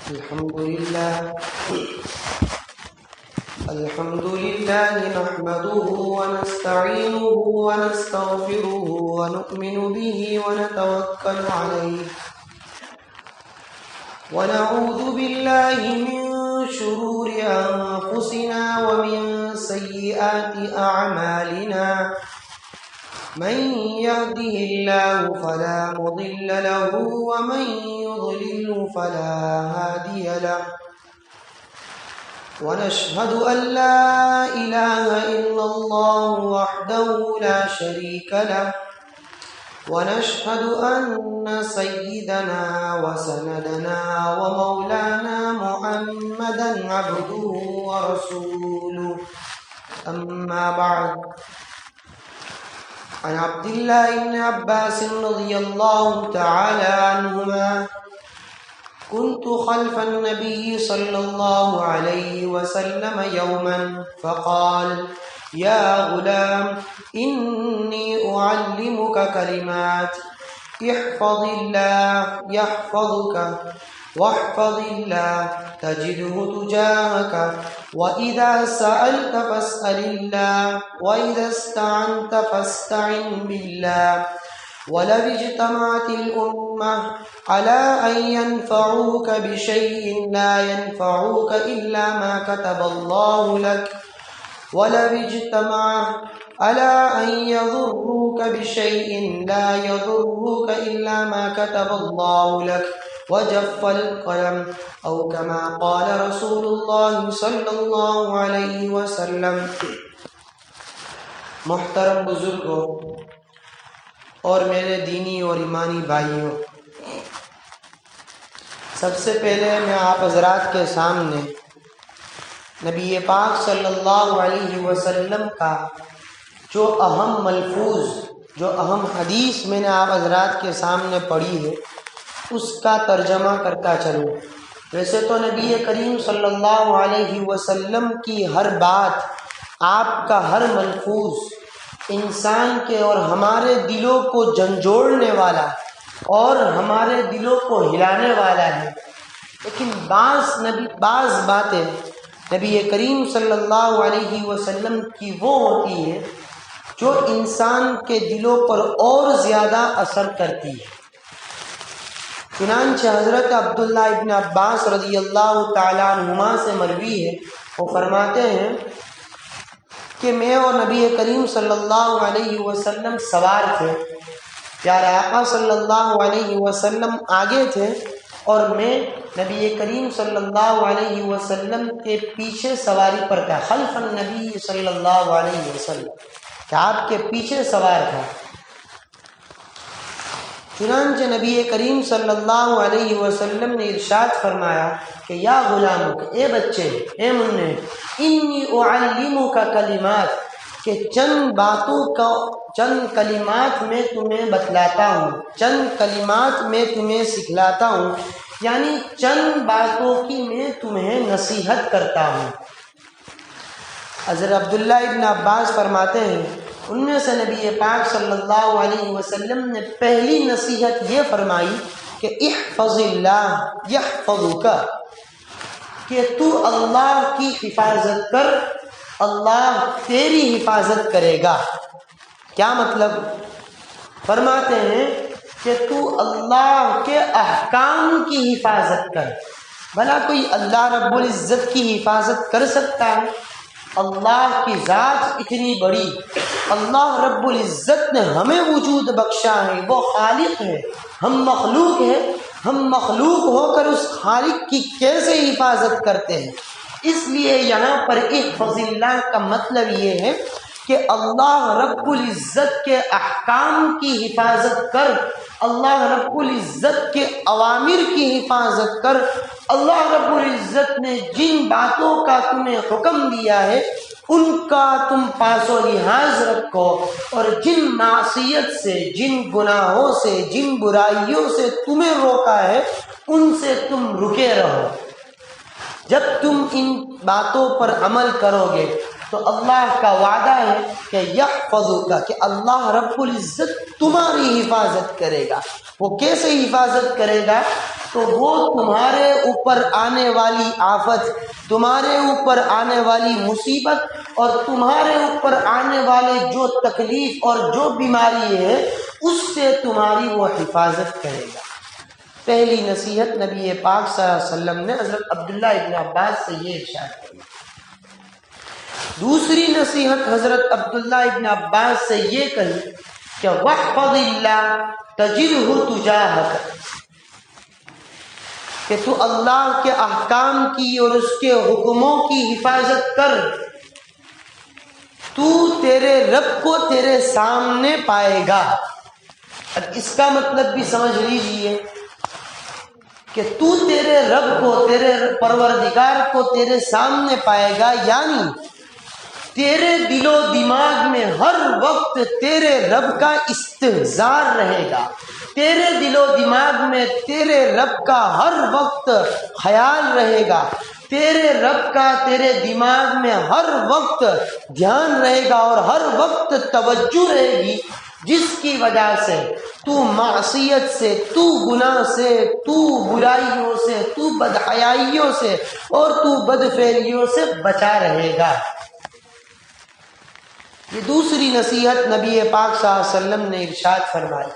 الحمد لله نحمده ونستعينه ونستغفره ونؤمن به ونتوكل عليه ونعوذ بالله من شرور أنفسنا ومن سيئات أعمالنا من يهده الله فلا مضل له ومن يضلل فلا هادي له ونشهد أن لا إله إلا الله وحده لا شريك له ونشهد أن سيدنا وسندنا ومولانا محمدا عبده ورسوله أما بعد عن عبد الله بن عباس رضي الله تعالى عنهما كنت خلف النبي صلى الله عليه وسلم يوما فقال يا غلام إني أعلمك كلمات احفظ الله يحفظك واحفظ الله تجده تجاهك وإذا سألت فاسأل الله وإذا استعنت فاستعن بالله ولو اجتمعت الأمة على أن ينفعوك بشيء لا ينفعوك إلا ما كتب الله لك ولو اجتمعوا على أن يضروك بشيء لا يضروك إلا ما كتب الله لك وجف القلم أو كما قال رسول الله صلی اللہ علیہ وسلم۔ محترم بزرگوں اور میرے دینی اور ایمانی بھائیوں، سب سے پہلے میں آپ حضرات کے سامنے نبی پاک صلی اللہ علیہ وسلم کا جو اہم ملفوظ، جو اہم حدیث میں نے آپ حضرات کے سامنے پڑھی ہے، اس کا ترجمہ کرتا چلوں۔ ویسے تو نبی کریم صلی اللہ علیہ وسلم کی ہر بات، آپ کا ہر ملفوظ انسان کے اور ہمارے دلوں کو جھنجھوڑنے والا اور ہمارے دلوں کو ہلانے والا ہے، لیکن بعض باتیں نبی کریم صلی اللہ علیہ وسلم کی وہ ہوتی ہے جو انسان کے دلوں پر اور زیادہ اثر کرتی ہے۔ چنانچہ حضرت عبداللہ ابن عباس رضی اللہ تعالیٰ عنہما سے مروی ہے، وہ فرماتے ہیں کہ میں اور نبی کریم صلی اللہ علیہ وسلم سوار تھے، پیارے آقا صلی اللہ علیہ وسلم آگے تھے اور میں نبی کریم صلی اللہ علیہ وسلم کے پیچھے سواری پر تھا، خلف النبی صلی اللہ علیہ وسلم، کہ آپ کے پیچھے سوار تھا۔ چنانچہ نبی کریم صلی اللہ علیہ وسلم نے ارشاد فرمایا کہ یا غلام، اے بچے، اے منع، انی اعلمک کلمات، کہ چند کلمات میں تمہیں بتلاتا ہوں، چند کلمات میں تمہیں سکھلاتا ہوں، یعنی چند باتوں کی میں تمہیں نصیحت کرتا ہوں۔ حضرت عبداللہ ابن عباس فرماتے ہیں ان میں سے نبی پاک صلی اللہ علیہ وسلم نے پہلی نصیحت یہ فرمائی کہ احفظ اللہ یحفظک، کہ تو اللہ کی حفاظت کر، اللہ تیری حفاظت کرے گا۔ کیا مطلب؟ فرماتے ہیں کہ تو اللہ کے احکام کی حفاظت کر۔ بھلا کوئی اللہ رب العزت کی حفاظت کر سکتا ہے؟ اللہ کی ذات اتنی بڑی، اللہ رب العزت نے ہمیں وجود بخشا ہے، وہ خالق ہے، ہم مخلوق ہیں، ہم مخلوق ہو کر اس خالق کی کیسے حفاظت کرتے ہیں؟ اس لیے یہاں پر احفظ اللہ کا مطلب یہ ہے کہ اللہ رب العزت کے احکام کی حفاظت کر، اللہ رب العزت کے اوامر کی حفاظت کر، اللہ رب العزت نے جن باتوں کا تمہیں حکم دیا ہے ان کا تم پاس و لحاظ رکھو، اور جن معصیت سے، جن گناہوں سے، جن برائیوں سے تمہیں روکا ہے ان سے تم رکے رہو۔ جب تم ان باتوں پر عمل کرو گے تو اللہ کا وعدہ ہے کہ یحفظک، کہ اللہ رب العزت تمہاری حفاظت کرے گا۔ وہ کیسے حفاظت کرے گا؟ تو وہ تمہارے اوپر آنے والی آفت، تمہارے اوپر آنے والی مصیبت اور تمہارے اوپر آنے والے جو تکلیف اور جو بیماری ہے اس سے تمہاری وہ حفاظت کرے گا۔ پہلی نصیحت نبی پاک صلی اللہ علیہ وسلم نے حضرت عبداللہ ابن عباس سے یہ ارشاد کی۔ دوسری نصیحت حضرت عبداللہ ابن عباس سے یہ کہی کہ وَاحْفَظِ اللَّهَ تَجِدْهُ تُجَاهَكَ، کہ تو اللہ کے احکام کی اور اس کے حکموں کی حفاظت کر، تو تیرے رب کو تیرے سامنے پائے گا۔ اب اس کا مطلب بھی سمجھ لیجئے کہ تو تیرے رب کو، تیرے پروردگار کو تیرے سامنے پائے گا، یعنی تیرے دل و دماغ میں ہر وقت تیرے رب کا استحضار رہے گا، تیرے دل و دماغ میں تیرے رب کا ہر وقت خیال رہے گا، تیرے رب کا تیرے دماغ میں ہر وقت دھیان رہے گا اور ہر وقت توجہ رہے گی، جس کی وجہ سے تو معصیت سے، تو گناہ سے، تو برائیوں سے، تو بدحیائیوں سے اور تو بدفعلیوں سے بچا رہے گا۔ یہ دوسری نصیحت نبی پاک صلی اللہ علیہ وسلم نے ارشاد فرمائی۔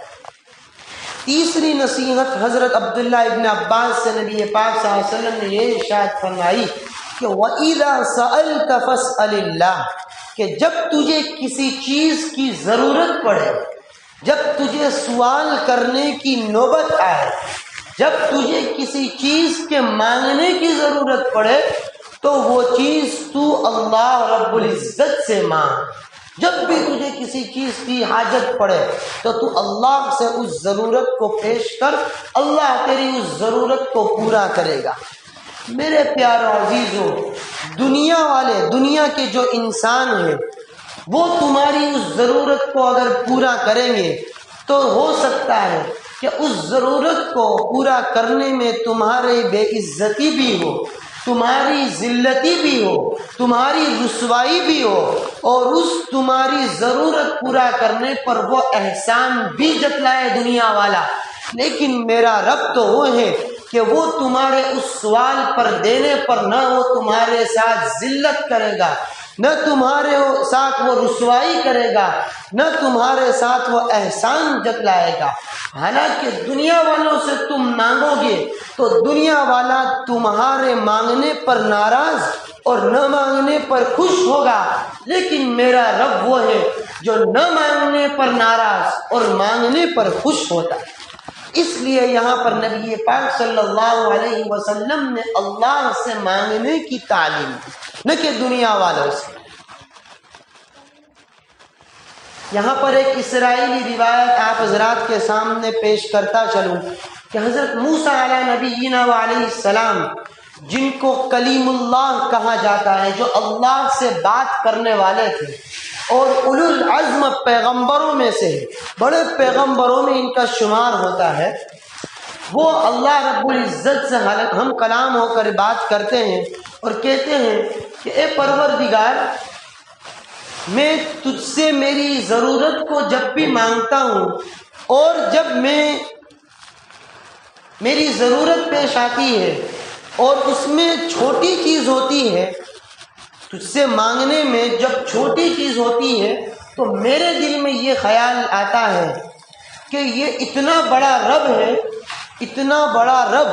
تیسری نصیحت حضرت عبداللہ ابن عباس سے نبی پاک صلی اللہ علیہ وسلم نے یہ ارشاد فرمائی کہ وَإِذَا سَأَلْتَ فَاسْأَلِ اللَّهِ، کہ جب تجھے کسی چیز کی ضرورت پڑے، جب تجھے سوال کرنے کی نوبت آئے، جب تجھے کسی چیز کے مانگنے کی ضرورت پڑے تو وہ چیز تو اللہ رب العزت سے مانگ۔ جب بھی تجھے کسی چیز کی حاجت پڑے تو تو اللہ سے اس ضرورت کو پیش کر، اللہ تیری اس ضرورت کو پورا کرے گا۔ میرے پیارو عزیزو، دنیا والے، دنیا کے جو انسان ہیں وہ تمہاری اس ضرورت کو اگر پورا کریں گے تو ہو سکتا ہے کہ اس ضرورت کو پورا کرنے میں تمہاری بے عزتی بھی ہو، تمہاری ذلتی بھی ہو، تمہاری رسوائی بھی ہو، اور اس تمہاری ضرورت پورا کرنے پر وہ احسان بھی جتلائے دنیا والا، لیکن میرا رب تو وہ ہے کہ وہ تمہارے اس سوال پر دینے پر نہ وہ تمہارے ساتھ ذلت کرے گا، نہ تمہارے ساتھ وہ رسوائی کرے گا، نہ تمہارے ساتھ وہ احسان جتلائے گا۔ حالانکہ دنیا والوں سے تم مانگو گے تو دنیا والا تمہارے مانگنے پر ناراض اور نہ مانگنے پر خوش ہوگا، لیکن میرا رب وہ ہے جو نہ مانگنے پر ناراض اور مانگنے پر خوش ہوتا ہے۔ اس لیے یہاں پر نبی پاک صلی اللہ علیہ وسلم نے اللہ سے مانگنے کی تعلیم دی، نہ کہ دنیا والوں سے۔ یہاں پر ایک اسرائیلی روایت آپ حضرات کے سامنے پیش کرتا چلوں کہ حضرت موسیٰ علیہ نبینا علیہ السلام، جن کو کلیم اللہ کہا جاتا ہے، جو اللہ سے بات کرنے والے تھے اور اولو العزم پیغمبروں میں سے، بڑے پیغمبروں میں ان کا شمار ہوتا ہے، وہ اللہ رب العزت سے ہم کلام ہو کر بات کرتے ہیں اور کہتے ہیں کہ اے پروردگار، میں تجھ سے میری ضرورت کو جب بھی مانگتا ہوں اور جب میری ضرورت پیش آتی ہے اور اس میں چھوٹی چیز ہوتی ہے، تجھ سے مانگنے میں جب چھوٹی چیز ہوتی ہے تو میرے دل میں یہ خیال آتا ہے کہ یہ اتنا بڑا رب ہے، اتنا بڑا رب،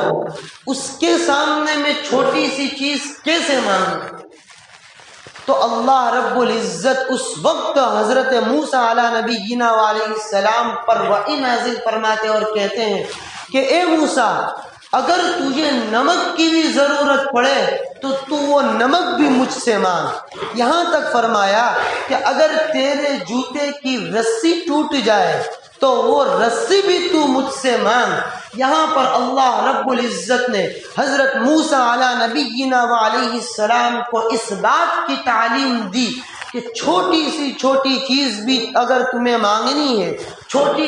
اس کے سامنے میں چھوٹی سی چیز کیسے مانگوں؟ تو اللہ رب العزت اس وقت حضرت موسیٰ علیہ نبینا علیہ السلام پر وحی نازل فرماتے اور کہتے ہیں کہ اے موسیٰ، اگر تجھے نمک کی بھی ضرورت پڑے تو وہ نمک بھی مجھ سے مانگ۔ یہاں تک فرمایا کہ اگر تیرے جوتے کی رسی ٹوٹ جائے تو وہ رسی بھی تو مجھ سے مانگ۔ یہاں پر اللہ رب العزت نے حضرت موسیٰ علیہ نبینا علیہ السلام کو اس بات کی تعلیم دی کہ کہ چھوٹی سی چھوٹی چیز بھی اگر تمہیں مانگنی ہے، چھوٹی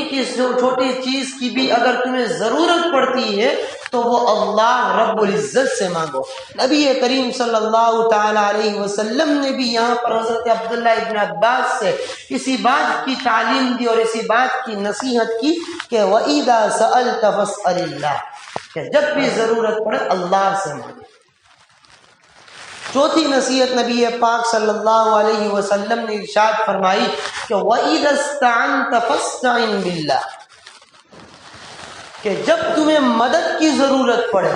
چیز کی بھی اگر تمہیں ضرورت پڑتی ہے تو وہ اللہ رب العزت سے مانگو۔ نبی کریم صلی اللہ تعالی علیہ وسلم نے بھی یہاں پر حضرت عبداللہ ابن عباس سے اسی بات کی تعلیم دی اور اسی بات کی نصیحت کی کہ وَإِذَا سَأَلْتَ فَاسْأَلِ اللَّهَ، کہ جب بھی ضرورت پڑے اللہ سے مانگو۔ چوتھی نصیحت نبی پاک صلی اللہ علیہ وسلم نے ارشاد فرمائی کہ وَإِذَا اسْتَعَنْتَ فَاسْتَعِنْ بِاللَّهِ، کہ جب تمہیں مدد کی ضرورت پڑے،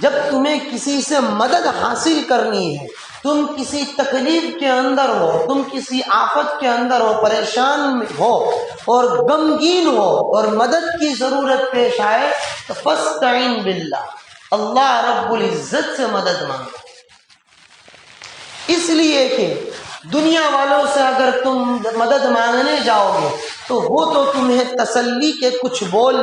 جب تمہیں کسی سے مدد حاصل کرنی ہے، تم کسی تکلیف کے اندر ہو، تم کسی آفت کے اندر ہو، پریشان ہو اور غمگین ہو اور مدد کی ضرورت پیش آئے تو فاستعین باللہ، اللہ رب العزت سے مدد مانگو۔ اس لیے کہ دنیا والوں سے اگر تم مدد مانگنے جاؤ گے تو وہ تو تمہیں تسلی کے کچھ بول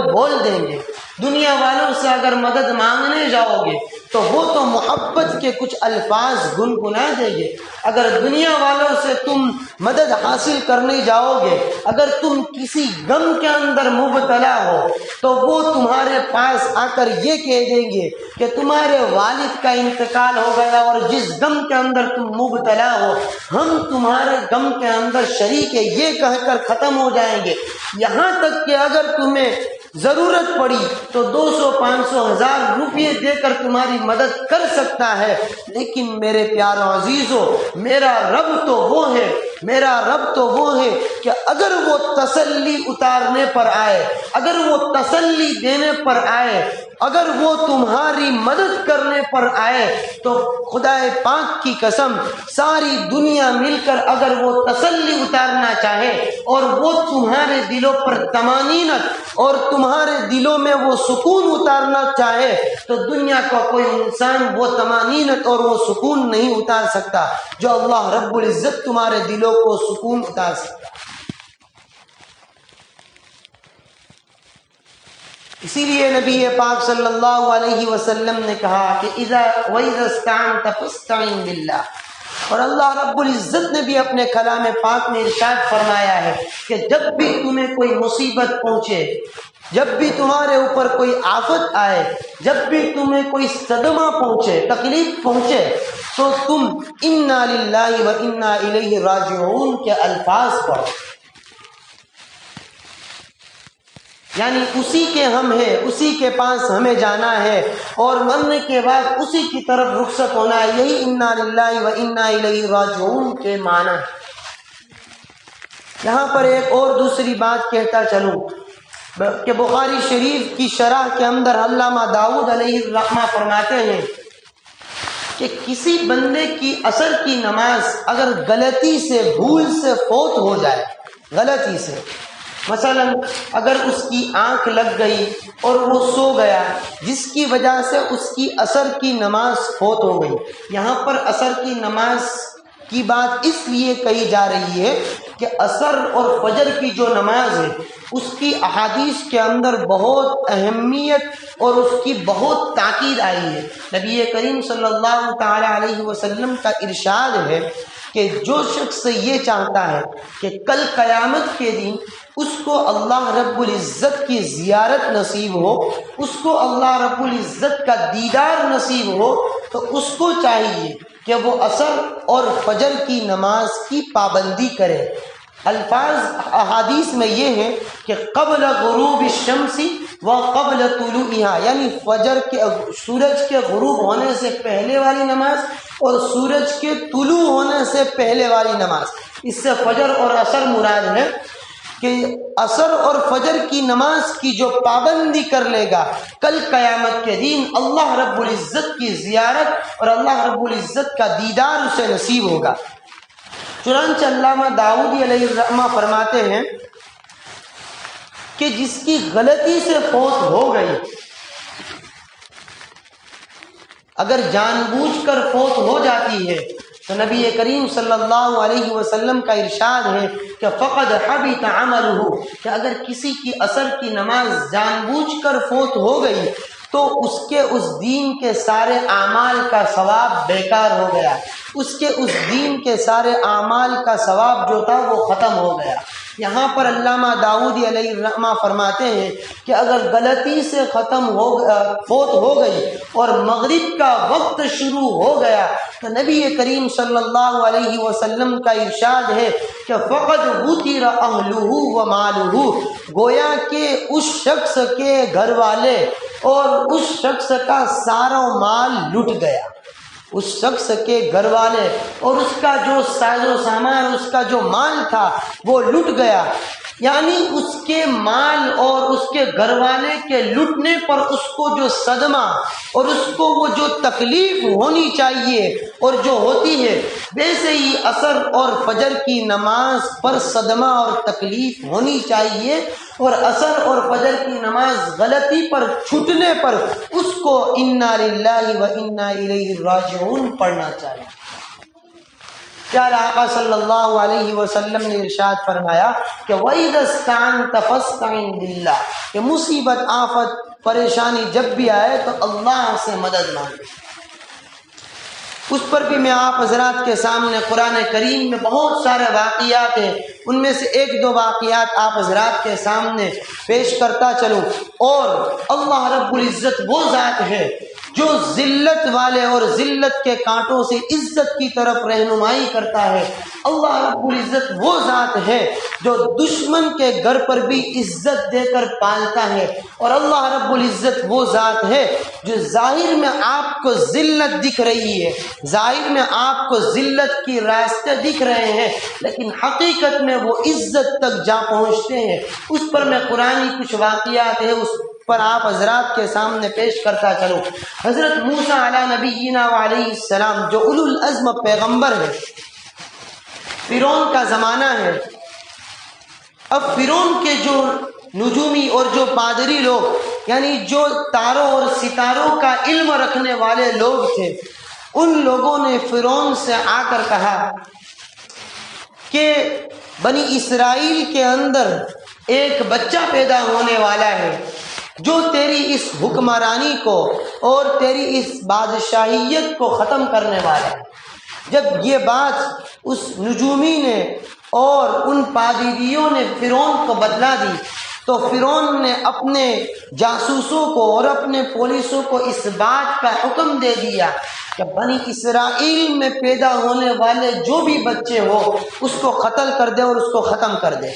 دیں گے، دنیا والوں سے اگر مدد مانگنے جاؤ گے تو وہ تو محبت کے کچھ الفاظ گنگنا دیں گے۔ اگر دنیا والوں سے تم مدد حاصل کرنے جاؤ گے، اگر تم کسی غم کے اندر مبتلا ہو تو وہ تمہارے پاس آ کر یہ کہہ دیں گے کہ تمہارے والد کا انتقال ہو گیا اور جس غم کے اندر تم مبتلا ہو ہم تمہارے غم کے اندر شریک ہے، یہ کہہ کر ختم ہو جائیں گے۔ یہاں تک کہ اگر تمہیں ضرورت پڑی تو 200 500 1000 روپئے دے کر تمہاری مدد کر سکتا ہے، لیکن میرے پیارو عزیزو، میرا رب تو وہ ہے کہ اگر وہ تسلی اتارنے پر آئے، اگر وہ تسلی دینے پر آئے، اگر وہ تمہاری مدد کرنے پر آئے تو خدا پاک کی قسم ساری دنیا مل کر اگر وہ تسلی اتارنا چاہے اور وہ تمہارے دلوں پر طمانینت اور تمہارے دلوں میں وہ سکون اتارنا چاہے تو دنیا کا کوئی انسان وہ طمانینت اور وہ سکون نہیں اتار سکتا جو اللہ رب العزت تمہارے دلوں کو سکون اتار سکتا۔ اسی لیے نبی پاک صلی اللہ علیہ وسلم نے کہا کہ وَإِذَا اسْتَعَنْتَ فَاسْتَعِنْ بِاللَّهِ، اور اللہ رب العزت نے بھی اپنے کلام پاک میں ارشاد فرمایا ہے کہ جب بھی تمہیں کوئی مصیبت پہنچے، جب بھی تمہارے اوپر کوئی آفت آئے، جب بھی تمہیں کوئی صدمہ پہنچے، تکلیف پہنچے تو تم اِنَّا لِلَّهِ وَإِنَّا إِلَيْهِ رَاجِعُونَ کے الفاظ پڑھو، یعنی اسی کے ہم ہیں، اسی کے پاس ہمیں جانا ہے اور مرنے کے بعد اسی کی طرف رخصت ہونا ہے، یہی اِنَّا لِلَّهِ وَإِنَّا إِلَيْهِ رَاجِعُونَ کے معنی ہے۔ یہاں پر ایک اور دوسری بات کہتا چلوں کہ بخاری شریف کی شرح کے اندر علامہ داؤد علیہ الرحمہ فرماتے ہیں کہ کسی بندے کی عصر کی نماز اگر غلطی سے بھول سے فوت ہو جائے، غلطی سے مثلا اگر اس کی آنکھ لگ گئی اور وہ سو گیا جس کی وجہ سے اس کی عصر کی نماز فوت ہو گئی۔ یہاں پر عصر کی نماز کی بات اس لیے کہی جا رہی ہے کہ عصر اور فجر کی جو نماز ہے اس کی احادیث کے اندر بہت اہمیت اور اس کی بہت تاکید آئی ہے۔ نبی کریم صلی اللہ تعالی علیہ وسلم کا ارشاد ہے کہ جو شخص یہ چاہتا ہے کہ کل قیامت کے دن اس کو اللہ رب العزت کی زیارت نصیب ہو، اس کو اللہ رب العزت کا دیدار نصیب ہو، تو اس کو چاہیے کہ وہ عصر اور فجر کی نماز کی پابندی کرے۔ الفاظ احادیث میں یہ ہے کہ قبل غروب الشمس و قبل طلوعها، یعنی سورج کے غروب ہونے سے پہلے والی نماز اور سورج کے طلوع ہونے سے پہلے والی نماز، اس سے فجر اور عصر مراد ہے کہ عصر اور فجر کی نماز کی جو پابندی کر لے گا کل قیامت کے دن اللہ رب العزت کی زیارت اور اللہ رب العزت کا دیدار اسے نصیب ہوگا۔ چنانچہ علامہ داؤدی علیہ الرحمہ فرماتے ہیں کہ جس کی غلطی سے فوت ہو گئی، اگر جان بوجھ کر فوت ہو جاتی ہے تو نبی کریم صلی اللہ علیہ وسلم کا ارشاد ہے کہ فقد حبط عملہ، کہ اگر کسی کی عصر کی نماز جان بوجھ کر فوت ہو گئی تو اس کے اس دین کے سارے اعمال کا ثواب بیکار ہو گیا۔ اس کے اس دین کے سارے اعمال کا ثواب جو تھا وہ ختم ہو گیا۔ یہاں پر علامہ داؤدی علیہ الرحمہ فرماتے ہیں کہ اگر غلطی سے فوت ہو گئی اور مغرب کا وقت شروع ہو گیا تو نبی کریم صلی اللہ علیہ وسلم کا ارشاد ہے کہ فقد غُتِرَ أَهْلُهُ وَمَالُهُ، گویا کہ اس شخص کے گھر والے اور اس شخص کا سارا مال لٹ گیا، اس شخص کے گھر والے اور اس کا جو ساز و سامان، اس کا جو مال تھا وہ لٹ گیا۔ یعنی اس کے مال اور اس کے گھر والے کے لٹنے پر اس کو جو صدمہ اور اس کو وہ جو تکلیف ہونی چاہیے اور جو ہوتی ہے، ویسے ہی عصر اور فجر کی نماز پر صدمہ اور تکلیف ہونی چاہیے، اور عصر اور فجر کی نماز غلطی پر چھوٹنے پر اس کو انا للہ و انا الیہ راجعون پڑھنا چاہیے۔ پیارے آقا صلی اللہ علیہ وسلم نے ارشاد فرمایا کہ وَإِذَا اسْتَعَنْتَ فَاسْتَعِنْ بِاللَّهِ، کہ مصیبت، آفت، پریشانی جب بھی آئے تو اللہ سے مدد مانگے۔ اس پر بھی میں آپ حضرات کے سامنے قرآن کریم میں بہت سارے واقعات ہیں، ان میں سے ایک دو واقعات آپ حضرات کے سامنے پیش کرتا چلوں۔ اور اللہ رب العزت وہ ذات ہے جو ذلت والے اور ذلت کے کانٹوں سے عزت کی طرف رہنمائی کرتا ہے۔ اللہ رب العزت وہ ذات ہے جو دشمن کے گھر پر بھی عزت دے کر پالتا ہے، اور اللہ رب العزت وہ ذات ہے جو ظاہر میں آپ کو ذلت دکھ رہی ہے، ظاہر میں آپ کو ذلت کی راستے دکھ رہے ہیں، لیکن حقیقت میں وہ عزت تک جا پہنچتے ہیں۔ اس پر میں قرآنی کچھ واقعات ہیں، اس پر آپ حضرات کے سامنے پیش کرتا چلوں۔ حضرت موسیٰ علیہ نبینا علیہ السلام جو اولو العزم پیغمبر ہے، فرعون کا زمانہ ہے۔ اب فرعون کے جو نجومی اور جو پادری لوگ، یعنی جو تاروں اور ستاروں کا علم رکھنے والے لوگ تھے، ان لوگوں نے فرعون سے آ کر کہا کہ بنی اسرائیل کے اندر ایک بچہ پیدا ہونے والا ہے جو تیری اس حکمرانی کو اور تیری اس بادشاہیت کو ختم کرنے والا ہے۔ جب یہ بات اس نجومی نے اور ان پادریوں نے فرعون کو بتلا دی تو فرعون نے اپنے جاسوسوں کو اور اپنے پولیسوں کو اس بات کا حکم دے دیا کہ بنی اسرائیل میں پیدا ہونے والے جو بھی بچے ہو اس کو قتل کر دے اور اس کو ختم کر دے۔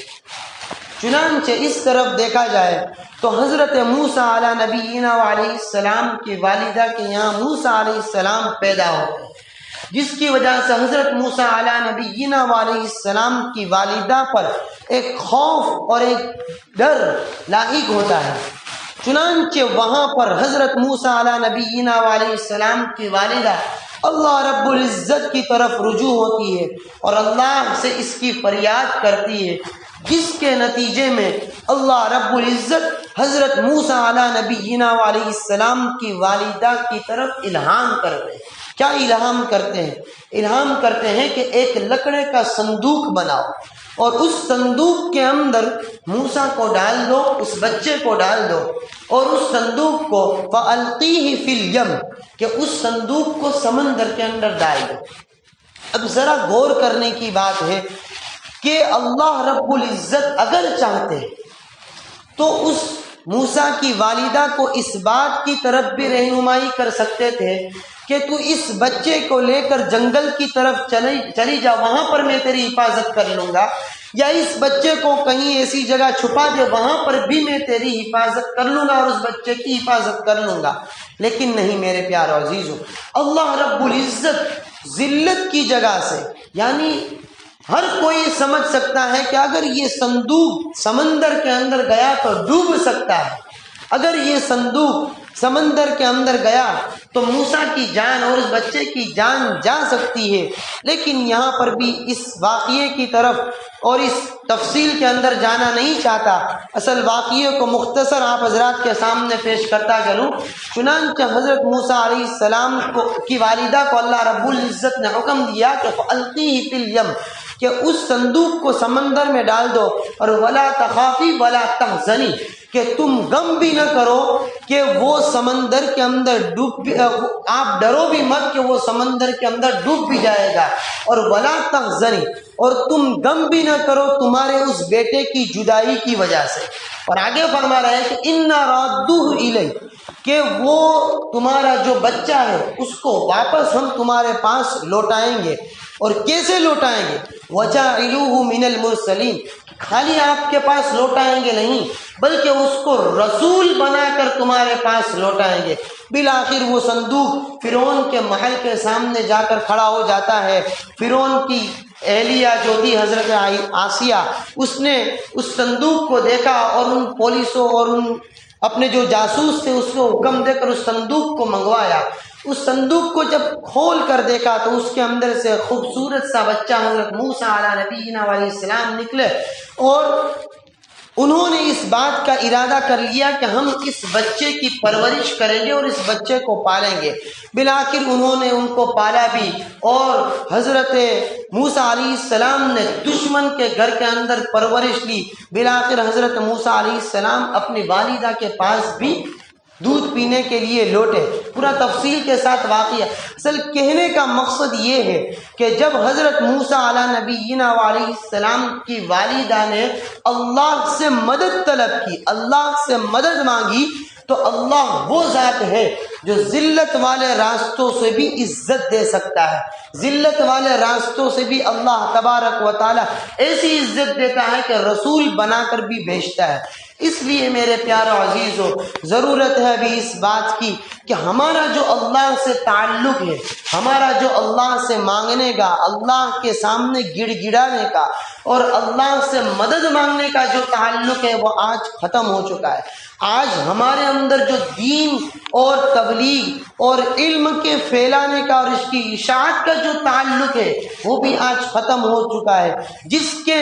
چنانچہ اس طرف دیکھا جائے تو حضرت موسیٰ علیہ نبینا علیہ السلام کی والدہ کے یہاں موسیٰ علیہ السلام پیدا ہوتے ہیں، جس کی وجہ سے حضرت موسیٰ علیہ نبینا علیہ السلام کی والدہ پر ایک خوف اور ایک ڈر لاحق ہوتا ہے۔ چنانچہ وہاں پر حضرت موسیٰ علیہ نبینا علیہ السلام کی والدہ اللہ رب العزت کی طرف رجوع ہوتی ہے اور اللہ سے اس کی فریاد کرتی ہے، جس کے نتیجے میں اللہ رب العزت حضرت موسیٰ علیہ نبینا علیہ السلام کی والدہ کی طرف الہام کرتے ہیں۔ کیا الہام کرتے ہیں؟ الہام کرتے ہیں کہ ایک لکڑے کا صندوق بناؤ اور اس صندوق کے اندر موسیٰ کو ڈال دو، اس بچے کو ڈال دو، اور اس صندوق کو فَأَلْقِيهِ فِي الْيَمِّ، کہ اس صندوق کو سمندر کے اندر ڈال دو۔ اب ذرا غور کرنے کی بات ہے کہ اللہ رب العزت اگر چاہتے تو اس موسیٰ کی والدہ کو اس بات کی طرف بھی رہنمائی کر سکتے تھے کہ تو اس بچے کو لے کر جنگل کی طرف چلی جا، وہاں پر میں تیری حفاظت کر لوں گا، یا اس بچے کو کہیں ایسی جگہ چھپا دے، وہاں پر بھی میں تیری حفاظت کر لوں گا اور اس بچے کی حفاظت کر لوں گا۔ لیکن نہیں میرے پیارو عزیزو، اللہ رب العزت ذلت کی جگہ سے، یعنی ہر کوئی سمجھ سکتا ہے کہ اگر یہ صندوق سمندر کے اندر گیا تو ڈوب سکتا ہے، اگر یہ صندوق سمندر کے اندر گیا تو موسیٰ کی جان اور اس بچے کی جان جا سکتی ہے۔ لیکن یہاں پر بھی اس واقعے کی طرف اور اس تفصیل کے اندر جانا نہیں چاہتا، اصل واقعے کو مختصر آپ حضرات کے سامنے پیش کرتا چلوں۔ چنانچہ حضرت موسیٰ علیہ السلام کی والدہ کو اللہ رب العزت نے حکم دیا کہ فَأَلْقِيهِ فِي الْيَمِّ، کہ اس صندوق کو سمندر میں ڈال دو، اور وَلَا تَخَافِي وَلَا تَحْزَنِي، کہ تم غم بھی نہ کرو کہ وہ سمندر کے اندر آپ ڈرو بھی مت کہ وہ سمندر کے اندر ڈوب بھی جائے گا، اور ولا تحزنی، اور تم غم بھی نہ کرو تمہارے اس بیٹے کی جدائی کی وجہ سے۔ اور آگے فرما رہا ہے کہ انا رادوہ الیک، کہ وہ تمہارا جو بچہ ہے اس کو واپس ہم تمہارے پاس لوٹائیں گے۔ اور کیسے لوٹائیں گے؟ وجاعلوہ من المرسلین، خالی آپ کے پاس لوٹائیں گے نہیں بلکہ اس کو رسول بنا کر تمہارے پاس لوٹائیں گے۔ بالآخر وہ صندوق فرعون کے محل کے سامنے جا کر کھڑا ہو جاتا ہے۔ فرعون کی اہلیہ جو تھی حضرت آسیہ، اس نے اس صندوق کو دیکھا اور ان پولیسوں اور ان اپنے جو جاسوس تھے اس کو حکم دے کر اس صندوق کو منگوایا۔ اس صندوق کو جب کھول کر دیکھا تو اس کے اندر سے خوبصورت سا بچہ حضرت موسیٰ علیہ نبینا علیہ السلام نکلے، اور انہوں نے اس بات کا ارادہ کر لیا کہ ہم اس بچے کی پرورش کریں گے اور اس بچے کو پالیں گے۔ بالآخر انہوں نے ان کو پالا بھی، اور حضرت موسیٰ علیہ السلام نے دشمن کے گھر کے اندر پرورش لی۔ بالآخر حضرت موسیٰ علیہ السلام اپنی والدہ کے پاس بھی دودھ پینے کے لیے لوٹے۔ پورا تفصیل کے ساتھ واقعہ، اصل کہنے کا مقصد یہ ہے کہ جب حضرت موسیٰ علیہ نبینا علیہ السلام کی والدہ نے اللہ سے مدد طلب کی، اللہ سے مدد مانگی، تو اللہ وہ ذات ہے جو ذلت والے راستوں سے بھی عزت دے سکتا ہے۔ ذلت والے راستوں سے بھی اللہ تبارک و تعالی ایسی عزت دیتا ہے کہ رسول بنا کر بھی بھیجتا ہے۔ اس لیے میرے پیارے عزیزو، ضرورت ہے ابھی اس بات کی کہ ہمارا جو اللہ سے تعلق ہے، ہمارا جو اللہ سے مانگنے کا، اللہ کے سامنے گڑ گڑانے کا اور اللہ سے مدد مانگنے کا جو تعلق ہے وہ آج ختم ہو چکا ہے۔ آج ہمارے اندر جو دین اور تبلیغ اور علم کے پھیلانے کا اور اس کی اشاعت کا جو تعلق ہے وہ بھی آج ختم ہو چکا ہے، جس کے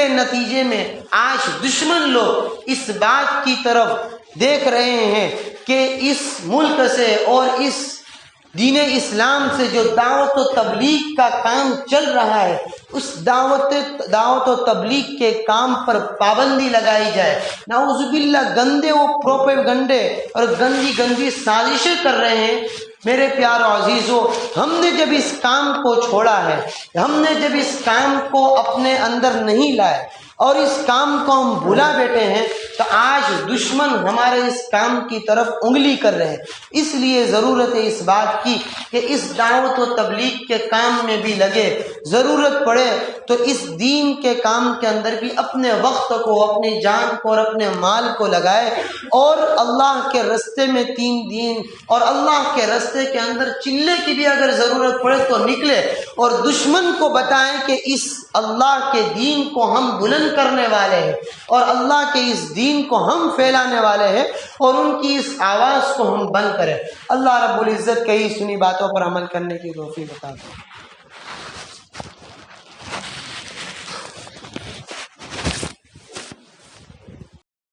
نتیجے میں آج دشمن لوگ اس بات کی طرف دیکھ رہے ہیں کہ اس ملک سے اور اس دین اسلام سے جو دعوت و تبلیغ کا کام چل رہا ہے، اس دعوت و تبلیغ کے کام پر پابندی لگائی جائے۔ نعوذ باللہ گندے وہ پروپیگنڈے اور گندی سازشیں کر رہے ہیں۔ میرے پیارو عزیزو، ہم نے جب اس کام کو چھوڑا ہے، ہم نے جب اس کام کو اپنے اندر نہیں لائے اور اس کام کو ہم بھلا بیٹھے ہیں، تو آج دشمن ہمارے اس کام کی طرف انگلی کر رہے ہیں۔ اس لیے ضرورت ہے اس بات کی کہ اس دعوت و تبلیغ کے کام میں بھی لگے، ضرورت پڑے تو اس دین کے کام کے اندر بھی اپنے وقت کو، اپنی جان کو اور اپنے مال کو لگائے، اور اللہ کے رستے میں 3 دن اور اللہ کے رستے کے اندر چلنے کی بھی اگر ضرورت پڑے تو نکلے، اور دشمن کو بتائیں کہ اس اللہ کے دین کو ہم بلند کرنے والے ہیں اور اللہ کے اس دین کو ہم پھیلانے والے ہیں، اور ان کی اس آواز کو ہم بند کریں۔ اللہ رب العزت کہی سنی باتوں پر عمل کرنے کی توفیق عطا فرمائے۔